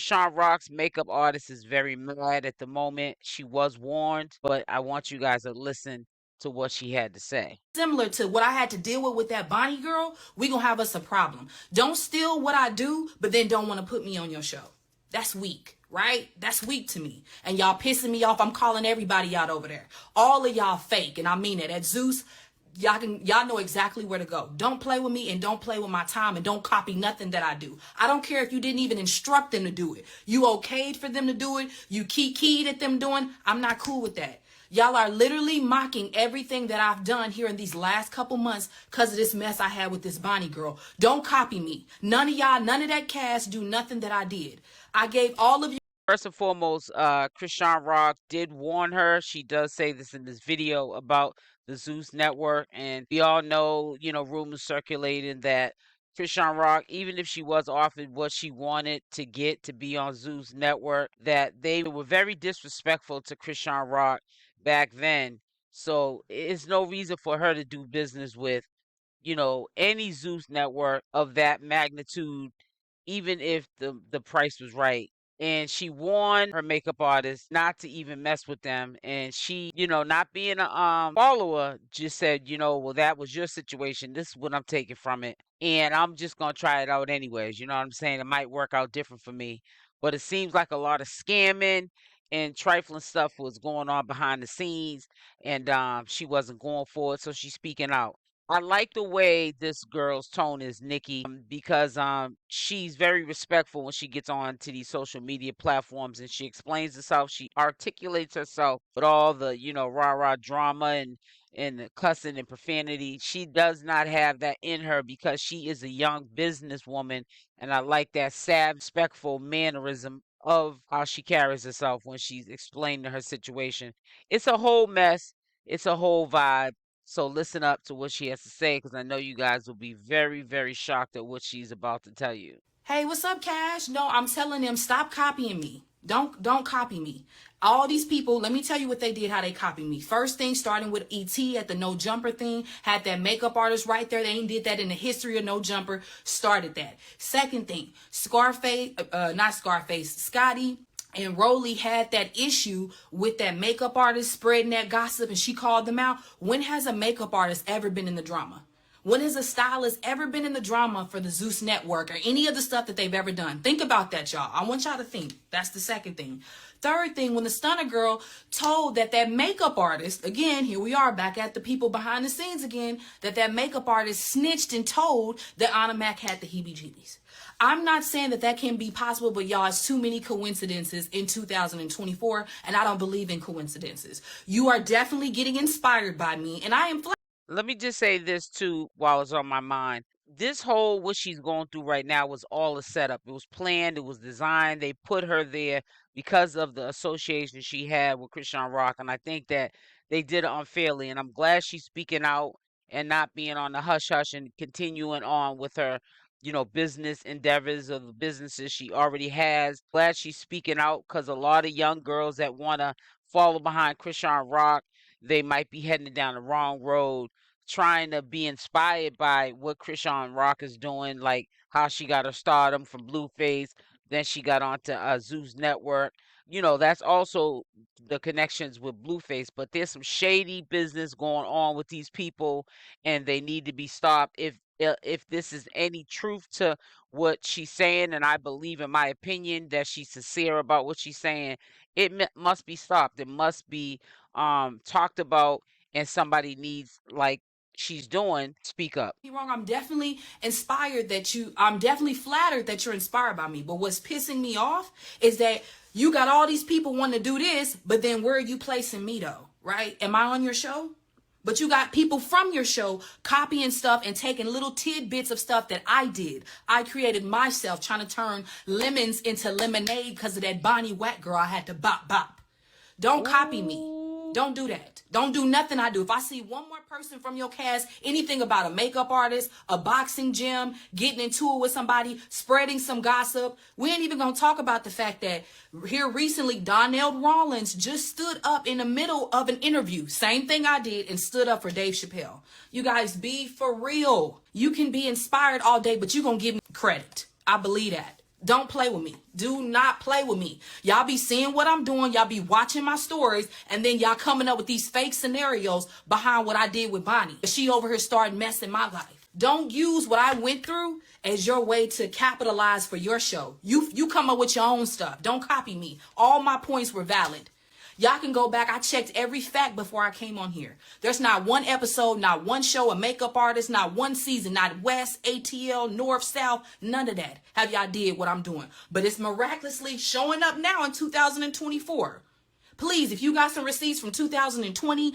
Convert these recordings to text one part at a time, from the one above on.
Chriseanrock's makeup artist is very mad at the moment. She was warned, but I want you guys to listen to what she had to say. Similar to what I had to deal with that Bonnie girl, we gonna have us a problem. Don't steal what I do, but then don't want to put me on your show. That's weak, right? That's weak to me. And y'all pissing me off. I'm calling everybody out over there. All of y'all fake, and I mean it. At Zeus, y'all know exactly where to go. Don't play with me and don't play with my time and don't copy nothing that I do. I don't care if you didn't even instruct them to do it. You okayed for them to do it. You keyed at them doing. I'm not cool with that. Y'all are literally mocking everything that I've done here in these last couple months because of this mess I had with this Bonnie girl. Don't copy me. None of y'all, none of that cast do nothing that I did. I gave all of you. First and foremost, Chriseanrock did warn her. She does say this in this video about the Zeus network. And we all know, rumors circulating that Chriseanrock, even if she was offered what she wanted to get to be on Zeus network, that they were very disrespectful to Chriseanrock back then. So it's no reason for her to do business with, any Zeus network of that magnitude, even if the price was right. And she warned her makeup artist not to even mess with them. And she, not being a follower, just said, well, that was your situation. This is what I'm taking from it. And I'm just gonna try it out anyways. You know what I'm saying? It might work out different for me. But it seems like a lot of scamming and trifling stuff was going on behind the scenes, and she wasn't going for it, so she's speaking out. I like the way this girl's tone is, Nikki, because she's very respectful when she gets on to these social media platforms and she explains herself. She articulates herself with all the, rah-rah drama and the cussing and profanity. She does not have that in her because she is a young businesswoman, and I like that sad, respectful mannerism of how she carries herself when she's explaining her situation. It's a whole mess. It's a whole vibe. So listen up to what she has to say, because I know you guys will be very, very shocked at what she's about to tell you. Hey, what's up, Cash? No, I'm telling them, stop copying me. Don't copy me. All these people, let me tell you what they did, how they copied me. First thing, starting with ET at the No Jumper thing, had that makeup artist right there. They ain't did that in the history of No Jumper. Started that. Second thing, Scotty and Rolly had that issue with that makeup artist spreading that gossip, and she called them out. When has a makeup artist ever been in the drama? When has a stylist ever been in the drama for the Zeus Network or any of the stuff that they've ever done? Think about that, y'all. I want y'all to think. That's the second thing. Third thing, when the Stunner Girl told that makeup artist, again, here we are back at the people behind the scenes again, that makeup artist snitched and told that Anna Mac had the heebie-jeebies. I'm not saying that can be possible, but y'all, it's too many coincidences in 2024, and I don't believe in coincidences. You are definitely getting inspired by me, and I am. Let me just say this too while it's on my mind. This whole what she's going through right now was all a setup. It was planned. It was designed. They put her there because of the association she had with Chriseanrock, and I think that they did it unfairly. And I'm glad she's speaking out and not being on the hush hush and continuing on with her, business endeavors of the businesses she already has. Glad she's speaking out, because a lot of young girls that want to follow behind Chriseanrock, they might be heading down the wrong road, trying to be inspired by what Chriseanrock is doing, like how she got her stardom from Blueface, then she got onto Zeus Network. That's also the connections with Blueface, but there's some shady business going on with these people, and they need to be stopped. If this is any truth to what she's saying, and I believe, in my opinion, that she's sincere about what she's saying, it must be stopped. It must be talked about, and somebody needs, like she's doing, speak up. Wrong. I'm definitely I'm definitely flattered that you're inspired by me. But what's pissing me off is that you got all these people wanting to do this, but then where are you placing me though? Right? Am I on your show? But you got people from your show copying stuff and taking little tidbits of stuff that I did. I created myself, trying to turn lemons into lemonade because of that Bonnie Whack girl I had to bop bop. Don't copy me. Don't do that. Don't do nothing I do. If I see one more person from your cast, anything about a makeup artist, a boxing gym, getting into it with somebody, spreading some gossip, we ain't even going to talk about the fact that here recently, Donnell Rawlins just stood up in the middle of an interview. Same thing I did, and stood up for Dave Chappelle. You guys, be for real. You can be inspired all day, but you're going to give me credit. I believe that. Don't play with me. Do not play with me. Y'all be seeing what I'm doing. Y'all be watching my stories. And then y'all coming up with these fake scenarios behind what I did with Bonnie. She over here started messing my life. Don't use what I went through as your way to capitalize for your show. You come up with your own stuff. Don't copy me. All my points were valid. Y'all can go back. I checked every fact before I came on here. There's not one episode, not one show, a makeup artist, not one season, not West, ATL, North, South, none of that. Have y'all did what I'm doing. But it's miraculously showing up now in 2024. Please, if you got some receipts from 2020,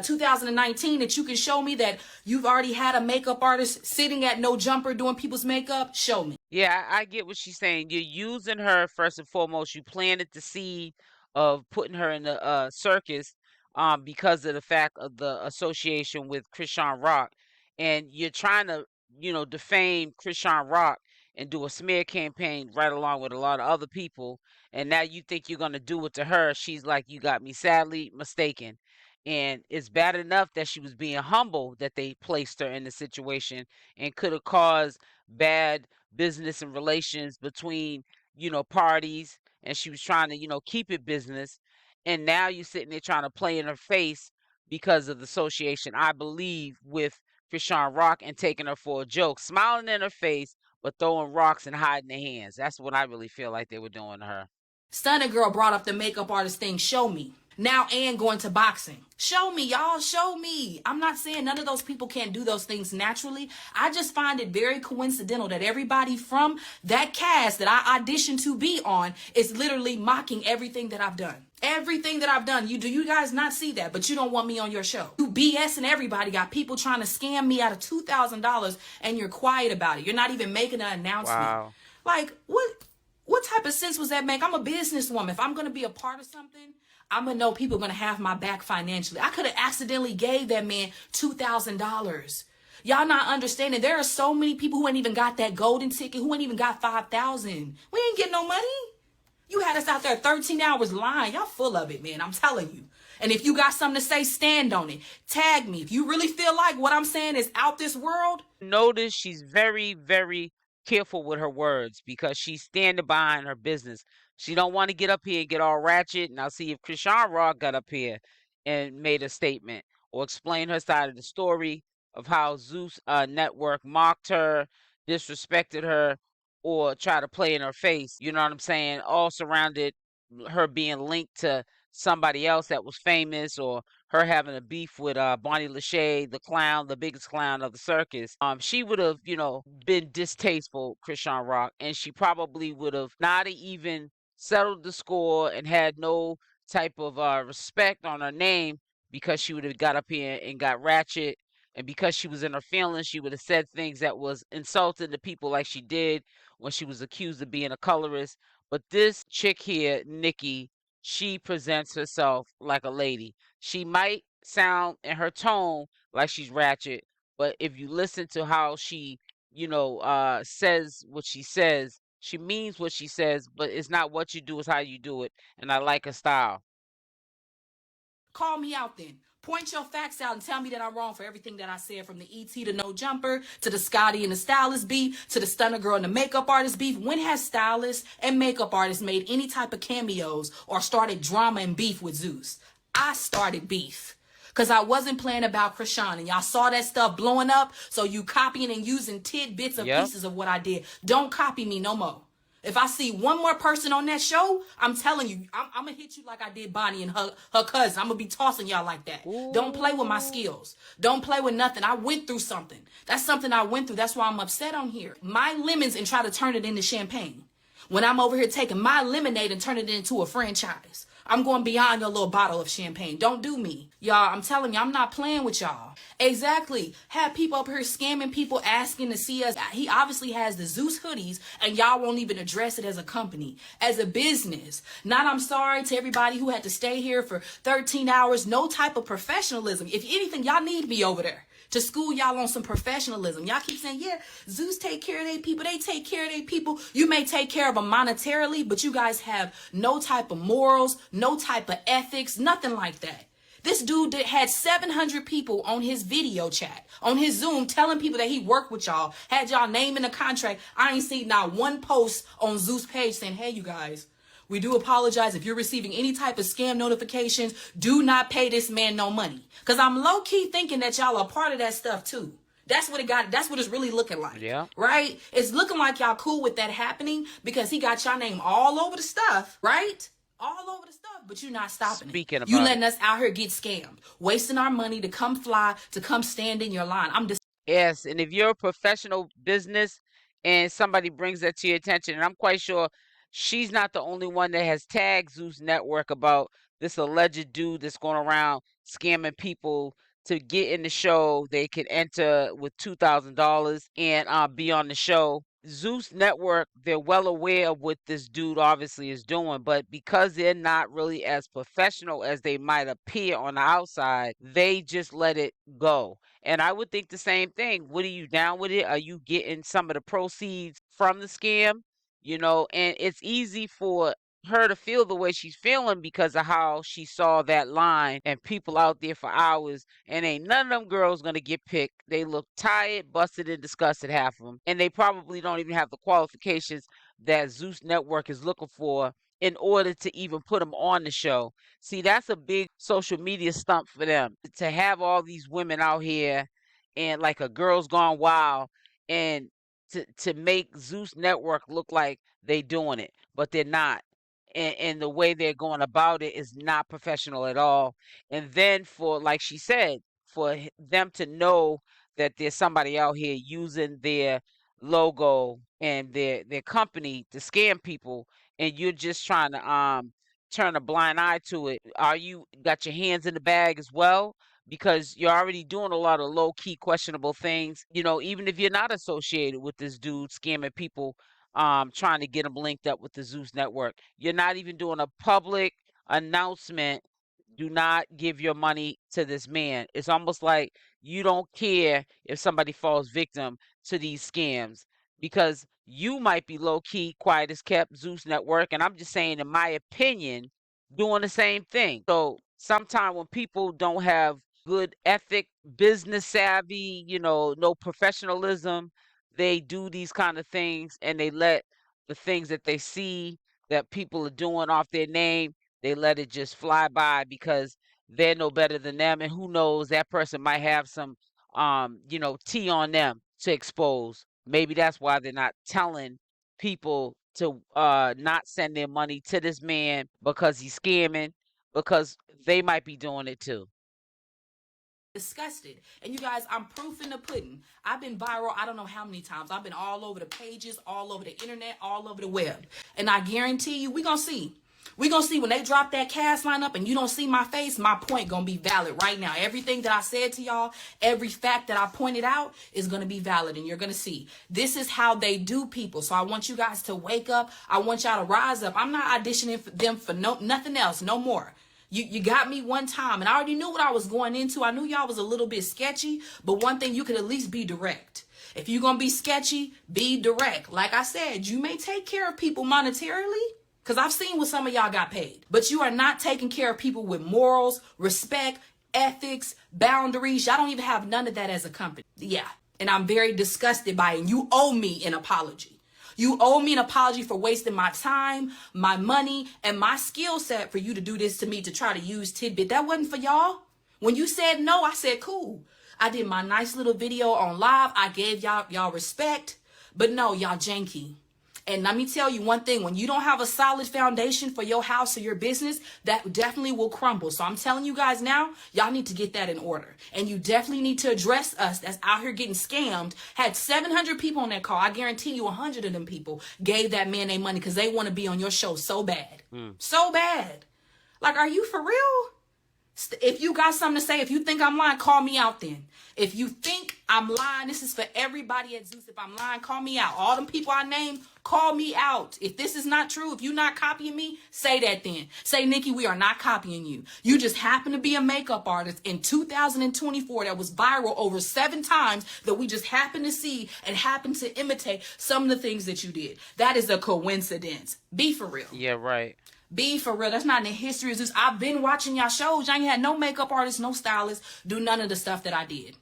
2019 that you can show me that you've already had a makeup artist sitting at no jumper doing people's makeup, show me. Yeah, I get what she's saying. You're using her first and foremost. You planted the seed of putting her in the circus because of the fact of the association with Chriseanrock, and you're trying to, defame Chriseanrock and do a smear campaign right along with a lot of other people. And now you think you're gonna do it to her. She's like, you got me sadly mistaken. And it's bad enough that she was being humble that they placed her in the situation and could have caused bad business and relations between, parties, and she was trying to, keep it business. And now you're sitting there trying to play in her face because of the association, I believe, with Chriseanrock and taking her for a joke, smiling in her face, but throwing rocks and hiding their hands. That's what I really feel like they were doing to her. Stunner Girl brought up the makeup artist thing. Show me. Now Ann going to boxing. Show me, y'all. Show me. I'm not saying none of those people can't do those things naturally. I just find it very coincidental that everybody from that cast that I auditioned to be on is literally mocking everything that I've done. Everything that I've done. You guys not see that, but you don't want me on your show. You BS and everybody got people trying to scam me out of $2,000 and you're quiet about it. You're not even making an announcement. Wow. Like, what type of sense was that make? I'm a businesswoman. If I'm going to be a part of something, I'm going to know people are going to have my back financially. I could have accidentally gave that man $2,000. Y'all not understanding. There are so many people who ain't even got that golden ticket, who ain't even got 5,000. We ain't getting no money. You had us out there 13 hours lying. Y'all full of it, man. I'm telling you. And if you got something to say, stand on it. Tag me. If you really feel like what I'm saying is out this world. Notice she's very, very careful with her words because she's standing behind her business. She don't want to get up here and get all ratchet. And I'll see if Chriseanrock got up here and made a statement or explained her side of the story of how Zeus Network mocked her, disrespected her, or try to play in her face. You know what I'm saying? All surrounded her being linked to somebody else that was famous, or her having a beef with Bonnie Lachey, the clown, the biggest clown of the circus. She would have, been distasteful, Chriseanrock, and she probably would have not even settled the score and had no type of respect on her name, because she would have got up here and got ratchet. And because she was in her feelings, she would have said things that was insulting to people, like she did when she was accused of being a colorist. But this chick here, Nikki, she presents herself like a lady. She might sound in her tone like she's ratchet, but if you listen to how she, says what she means what she says, but it's not what you do, it's how you do it. And I like her style. Call me out then. Point your facts out and tell me that I'm wrong for everything that I said, from the ET to No Jumper, to the Scotty and the stylist beef, to the Stunner Girl and the makeup artist beef. When has stylists and makeup artists made any type of cameos or started drama and beef with Zeus? I started beef because I wasn't playing about Chrisean, and y'all saw that stuff blowing up, so you copying and using tidbits of pieces of what I did. Don't copy me no more. If I see one more person on that show, I'm telling you, I'm going to hit you like I did Bonnie and her cousin. I'm going to be tossing y'all like that. Ooh. Don't play with my skills. Don't play with nothing. I went through something. That's something I went through. That's why I'm upset on here. My lemons and try to turn it into champagne. When I'm over here taking my lemonade and turn it into a franchise. I'm going beyond your little bottle of champagne. Don't do me. Y'all, I'm telling you, I'm not playing with y'all. Exactly. Have people up here scamming people, asking to see us. He obviously has the Zeus hoodies, and y'all won't even address it as a company, as a business. Not I'm sorry to everybody who had to stay here for 13 hours. No type of professionalism. If anything, y'all need me over there to school y'all on some professionalism. Y'all keep saying, yeah, Zeus take care of their people. They take care of their people. You may take care of them monetarily, but you guys have no type of morals, no type of ethics, nothing like that. This dude that had 700 people on his video chat, on his Zoom, telling people that he worked with y'all, had y'all name in the contract. I ain't seen not one post on Zeus page saying, hey, you guys, we do apologize if you're receiving any type of scam notifications. Do not pay this man no money. Because I'm low-key thinking that y'all are part of that stuff too. That's what it's really looking like. Yeah. Right? It's looking like y'all cool with that happening because he got y'all name all over the stuff, right? All over the stuff, but you're not stopping Speaking it. You about letting us out here get scammed, wasting our money to come fly, to come stand in your line. Yes, and if you're a professional business and somebody brings that to your attention, and I'm quite sure she's not the only one that has tagged Zeus Network about this alleged dude that's going around scamming people to get in the show. They can enter with $2,000 and be on the show. Zeus Network, they're well aware of what this dude obviously is doing, but because they're not really as professional as they might appear on the outside, they just let it go. And I would think the same thing. What, are you down with it? Are you getting some of the proceeds from the scam? And it's easy for her to feel the way she's feeling because of how she saw that line and people out there for hours, and ain't none of them girls gonna get picked. They look tired, busted, and disgusted, half of them, and they probably don't even have the qualifications that Zeus Network is looking for in order to even put them on the show. See, that's a big social media stunt for them to have all these women out here and like a girls gone wild, and to make Zeus Network look like they doing it, but they're not. And the way they're going about it is not professional at all. And then for, like she said, for them to know that there's somebody out here using their logo and their company to scam people, and you're just trying to turn a blind eye to it. Are you got your hands in the bag as well? Because you're already doing a lot of low key questionable things, even if you're not associated with this dude scamming people, trying to get them linked up with the Zeus Network. You're not even doing a public announcement. Do not give your money to this man. It's almost like you don't care if somebody falls victim to these scams because you might be low key, quiet as kept, Zeus Network. And I'm just saying, in my opinion, doing the same thing. So sometimes when people don't have good ethic, business savvy, no professionalism, they do these kind of things and they let the things that they see that people are doing off their name, they let it just fly by because they're no better than them. And who knows, that person might have some tea on them to expose. Maybe that's why they're not telling people to not send their money to this man because he's scamming, because they might be doing it too. Disgusted. And you guys, I'm proof in the pudding. I've been viral, I don't know how many times. I've been all over the pages, all over the internet, all over the web. And I guarantee you, we're going to see. We're going to see when they drop that cast line up and you don't see my face, my point going to be valid right now. Everything that I said to y'all, every fact that I pointed out is going to be valid, and you're going to see. This is how they do people. So I want you guys to wake up. I want y'all to rise up. I'm not auditioning for them for nothing else, no more. You got me one time, and I already knew what I was going into. I knew y'all was a little bit sketchy, but one thing, you could at least be direct. If you're going to be sketchy, be direct. Like I said, you may take care of people monetarily, because I've seen what some of y'all got paid, but you are not taking care of people with morals, respect, ethics, boundaries. Y'all don't even have none of that as a company. Yeah, and I'm very disgusted by it, and you owe me an apology. You owe me an apology for wasting my time, my money, and my skill set for you to do this to me, to try to use tidbit. That wasn't for y'all. When you said no, I said cool. I did my nice little video on live. I gave y'all respect, but no, y'all janky. And let me tell you one thing, when you don't have a solid foundation for your house or your business, that definitely will crumble. So I'm telling you guys now, y'all need to get that in order. And you definitely need to address us that's out here getting scammed. Had 700 people on that call. I guarantee you 100 of them people gave that man their money because they want to be on your show so bad. So bad. Like, are you for real? If you got something to say, if you think I'm lying, call me out then. If you think I'm lying, this is for everybody at Zeus. If I'm lying, call me out. All them people I named, call me out. If this is not true, if you're not copying me, say that then. Say, Nikki, we are not copying you. You just happen to be a makeup artist in 2024 that was viral over 7 times, that we just happen to see and happen to imitate some of the things that you did. That is a coincidence. Be for real. Yeah, right. Be for real. That's not in the history of this. I've been watching y'all shows. I ain't had no makeup artist, no stylist do none of the stuff that I did.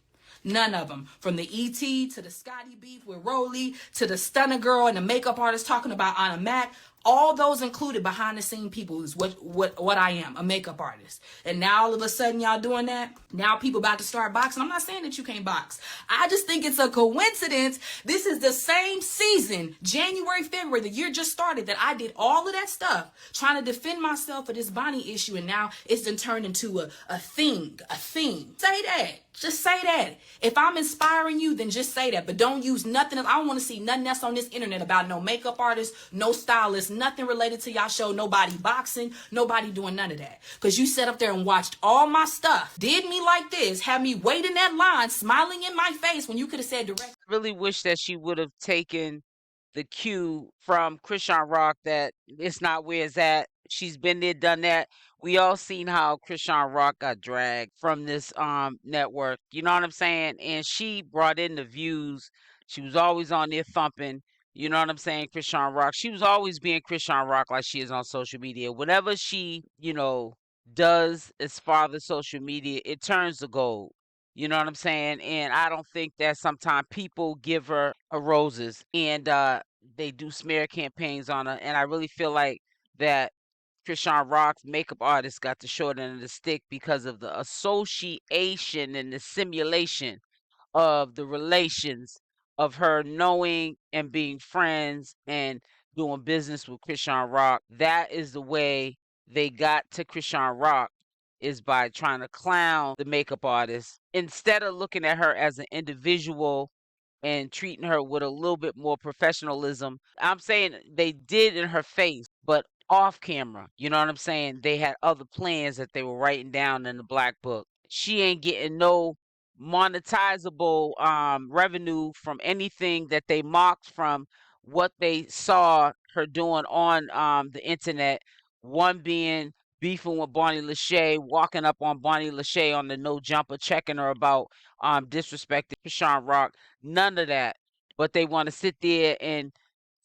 None of them. From the E.T. to the Scotty beef with Rolly to the stunner girl and the makeup artist talking about Anna Mac. All those included behind the scene people is what I am, a makeup artist. And now all of a sudden y'all doing that. Now people about to start boxing. I'm not saying that you can't box. I just think it's a coincidence. This is the same season, January, February, the year just started, that I did all of that stuff trying to defend myself for this Bonnie issue. And now it's been turned into a thing. Say that. Just say that. If I'm inspiring you, then just say that. But don't use nothing else. I don't want to see nothing else on this internet about no makeup artist, no stylist, nothing related to y'all show, nobody boxing, nobody doing none of that. Because you sat up there and watched all my stuff, did me like this, had me wait in that line, smiling in my face when you could have said direct. I really wish that she would have taken the cue from Chriseanrock that it's not where it's at. She's been there, done that. We all seen how Chriseanrock got dragged from this network. You know what I'm saying? And she brought in the views. She was always on there thumping. You know what I'm saying? Chriseanrock. She was always being Chriseanrock like she is on social media. Whatever she, does as far as social media, it turns to gold. You know what I'm saying? And I don't think that sometimes people give her a roses and they do smear campaigns on her. And I really feel like that Chriseanrock's makeup artist got the short end of the stick because of the association and the simulation of the relations of her knowing and being friends and doing business with Chriseanrock. That is the way they got to Chriseanrock, is by trying to clown the makeup artist instead of looking at her as an individual and treating her with a little bit more professionalism. I'm saying they did in her face, but off camera. You know what I'm saying? They had other plans that they were writing down in the black book. She ain't getting no monetizable revenue from anything that they mocked from what they saw her doing on the internet. One being beefing with Bonnie Lachey, walking up on Bonnie Lachey on the no jumper, checking her about disrespecting Chriseanrock. None of that. But they want to sit there and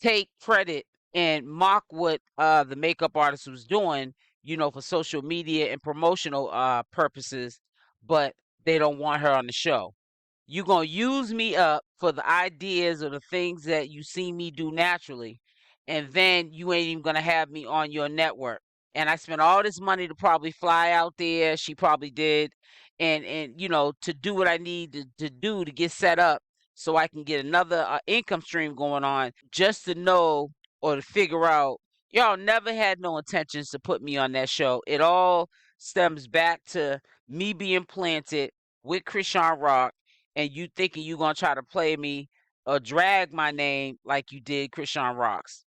take credit and mock what the makeup artist was doing, for social media and promotional purposes, but they don't want her on the show. You gonna use me up for the ideas or the things that you see me do naturally, and then you ain't even gonna have me on your network. And I spent all this money to probably fly out there. She probably did, and to do what I need to do to get set up so I can get another income stream going on, just to know or to figure out. Y'all never had no intentions to put me on that show. It all stems back to me being planted with Chriseanrock and you thinking you gonna try to play me or drag my name like you did Chriseanrock's.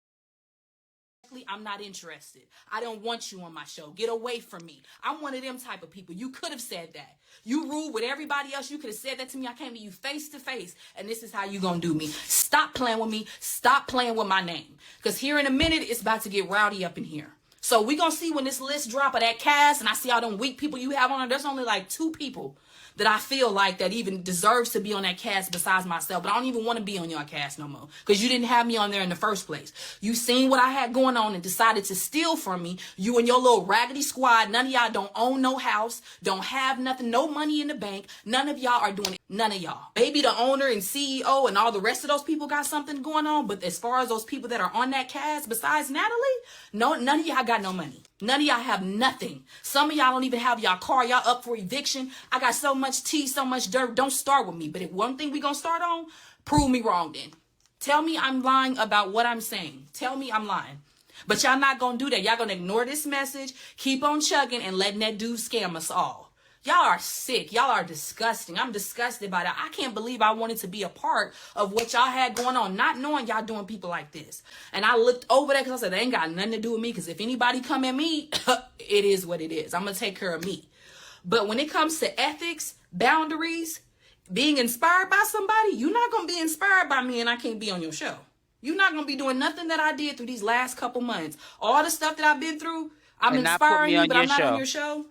I'm not interested. I don't want you on my show. Get away from me. I'm one of them type of people. You could have said that. You ruled with everybody else. You could have said that to me. I came to you face to face, and this is how you gonna do me. Stop playing with me. Stop playing with my name. Because here in a minute, it's about to get rowdy up in here. So we gonna see when this list drop of that cast, and I see all them weak people you have on there. There's only like 2 people that I feel like that even deserves to be on that cast besides myself. But I don't even want to be on your cast no more because you didn't have me on there in the first place. You seen what I had going on and decided to steal from me. You and your little raggedy squad, none of y'all don't own no house, don't have nothing, no money in the bank. None of y'all are doing it. None of y'all. Maybe the owner and CEO and all the rest of those people got something going on. But as far as those people that are on that cast besides Natalie, no, none of y'all got no money. None of y'all have nothing. Some of y'all don't even have y'all car. Y'all up for eviction. I got so much tea, so much dirt. Don't start with me. But if one thing we gonna start on, prove me wrong then. Tell me I'm lying about what I'm saying. Tell me I'm lying. But y'all not gonna do that. Y'all gonna ignore this message, keep on chugging and letting that dude scam us all. Y'all are sick. Y'all are disgusting. I'm disgusted by that. I can't believe I wanted to be a part of what y'all had going on, not knowing y'all doing people like this. And I looked over that because I said, they ain't got nothing to do with me, because if anybody come at me, it is what it is. I'm going to take care of me. But when it comes to ethics, boundaries, being inspired by somebody, you're not going to be inspired by me and I can't be on your show. You're not going to be doing nothing that I did through these last couple months. All the stuff that I've been through, I'm And not put inspiring me you, on but your I'm not on show. your show.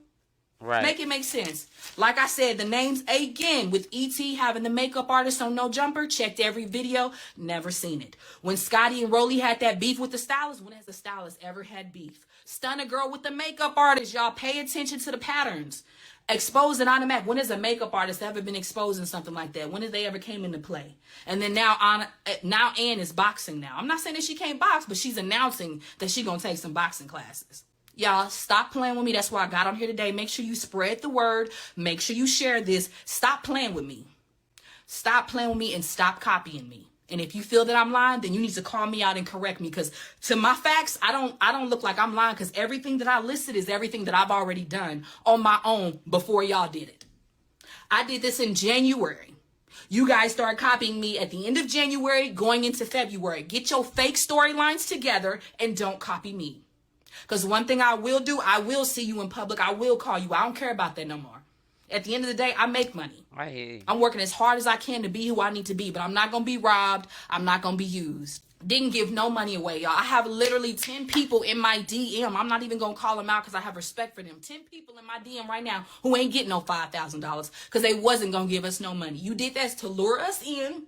Right. Make it make sense. Like I said, the names again with ET having the makeup artist on No Jumper, checked every video, never seen it. When Scotty and Rolly had that beef with the stylist, when has the stylist ever had beef? Stun a girl with the makeup artist, y'all pay attention to the patterns. Exposed and automatic. When has a makeup artist ever been exposed in something like that? When did they ever came into play? And then now Ann is boxing now. I'm not saying that she can't box, but she's announcing that she's gonna take some boxing classes. Y'all, stop playing with me. That's why I got on here today. Make sure you spread the word. Make sure you share this. Stop playing with me. Stop playing with me and stop copying me. And if you feel that I'm lying, then you need to call me out and correct me. Because to my facts, I don't look like I'm lying, because everything that I listed is everything that I've already done on my own before y'all did it. I did this in January. You guys started copying me at the end of January, going into February. Get your fake storylines together and don't copy me. Because one thing I will do, I will see you in public. I will call you. I don't care about that no more. At the end of the day, I make money. I hear you. I'm working as hard as I can to be who I need to be, but I'm not going to be robbed. I'm not going to be used. Didn't give no money away, y'all. I have literally 10 people in my DM. I'm not even going to call them out because I have respect for them. 10 people in my DM right now who ain't getting no $5,000 because they wasn't going to give us no money. You did that to lure us in,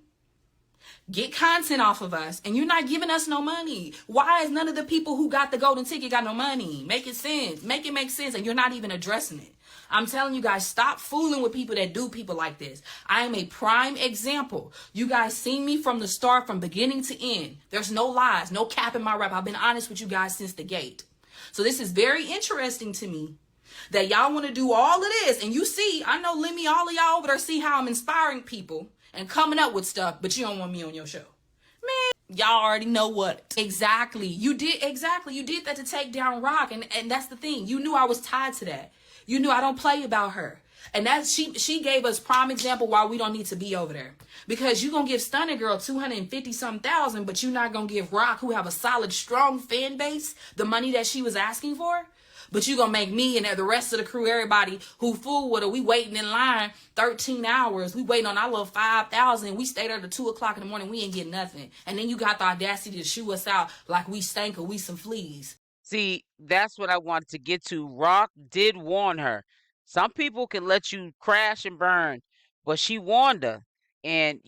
get content off of us, and you're not giving us no money. Why is none of the people who got the golden ticket got no money? Make it sense. Make it make sense, and you're not even addressing it. I'm telling you guys, stop fooling with people that do people like this. I am a prime example. You guys seen me from the start, from beginning to end. There's no lies, no cap in my rap. I've been honest with you guys since the gate. So this is very interesting to me that y'all want to do all of this. And you see, I know Lemmy, all of y'all over there see how I'm inspiring people and coming up with stuff, but you don't want me on your show. Man, y'all already know what. Exactly. You did that to take down Rock. And that's the thing. You knew I was tied to that. You knew I don't play about her. And that's she gave us prime example why we don't need to be over there. Because you gonna give Stunner Girl 250-something thousand, but you're not gonna give Rock, who have a solid, strong fan base, the money that she was asking for. But you gonna make me and the rest of the crew, everybody who fool with her, we waiting in line 13 hours. We waiting on our little 5,000. We stayed there to 2 o'clock in the morning. We ain't getting nothing. And then you got the audacity to shoo us out like we stank or we some fleas. See, that's what I wanted to get to. Rock did warn her. Some people can let you crash and burn, but she warned her. And,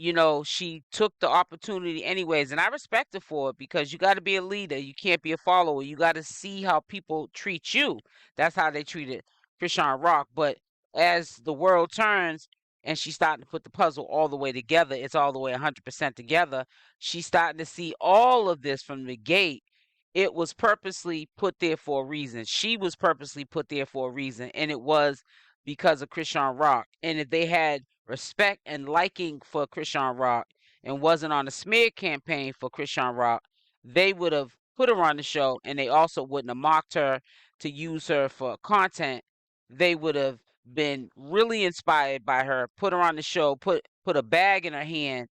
she took the opportunity anyways. And I respect her for it, because you got to be a leader. You can't be a follower. You got to see how people treat you. That's how they treated Chrisean Rock. But as the world turns and she's starting to put the puzzle all the way together, it's all the way 100% together. She's starting to see all of this from the gate. It was purposely put there for a reason. She was purposely put there for a reason, and it was because of Chrisean Rock. And if they had respect and liking for Chrisean Rock and wasn't on a smear campaign for Chrisean Rock, they would have put her on the show, and they also wouldn't have mocked her to use her for content. They would have been really inspired by her, put her on the show, put a bag in her hand,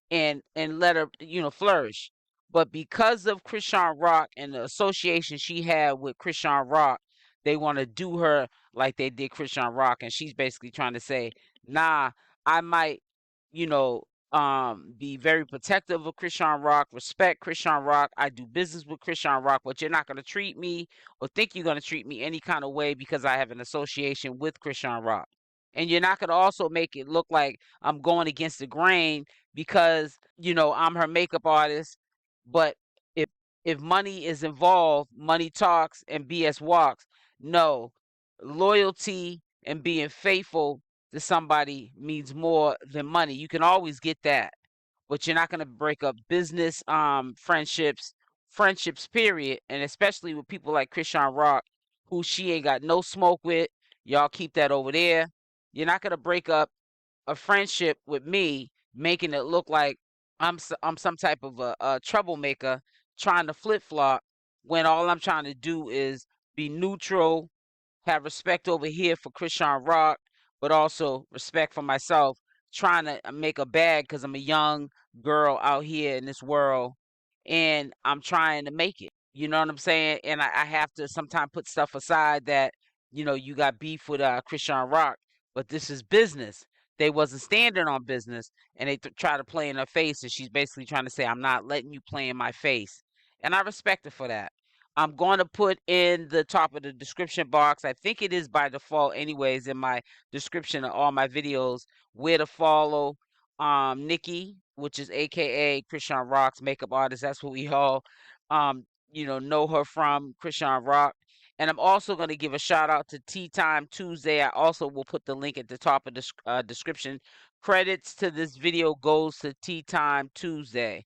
and let her flourish. But because of Chrisean Rock and the association she had with Chrisean Rock, they want to do her like they did Chrisean Rock. And she's basically trying to say, nah, I might you know be very protective of Chrisean Rock, respect Chrisean Rock, I do business with Chrisean Rock, but you're not going to treat me or think you're going to treat me any kind of way because I have an association with Chrisean Rock. And you're not going to also make it look like I'm going against the grain because I'm her makeup artist. But if money is involved, money talks and BS walks. No, loyalty and being faithful to somebody means more than money. You can always get that, but you're not going to break up business friendships period, and especially with people like Chrisean Rock, who she ain't got no smoke with. Y'all keep that over there. You're not going to break up a friendship with me, making it look like I'm some type of a troublemaker trying to flip flop, when all I'm trying to do is be neutral, have respect over here for Chrisean Rock, but also respect for myself, trying to make a bag because I'm a young girl out here in this world, and I'm trying to make it. You know what I'm saying? And I have to sometimes put stuff aside that, you got beef with Chrisean Rock, but this is business. They wasn't standing on business, and they try to play in her face, and she's basically trying to say, I'm not letting you play in my face. And I respect her for that. I'm going to put in the top of the description box. I think it is by default anyways in my description of all my videos where to follow Nikki, which is aka Chriseanrock's makeup artist. That's what we all know her from, Chriseanrock. And I'm also going to give a shout out to Tea Time Tuesday. I also will put the link at the top of the description. Credits to this video goes to Tea Time Tuesday.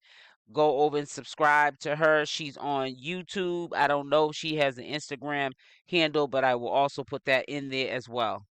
Go over and subscribe to her. She's on YouTube. I don't know if she has an Instagram handle, but I will also put that in there as well.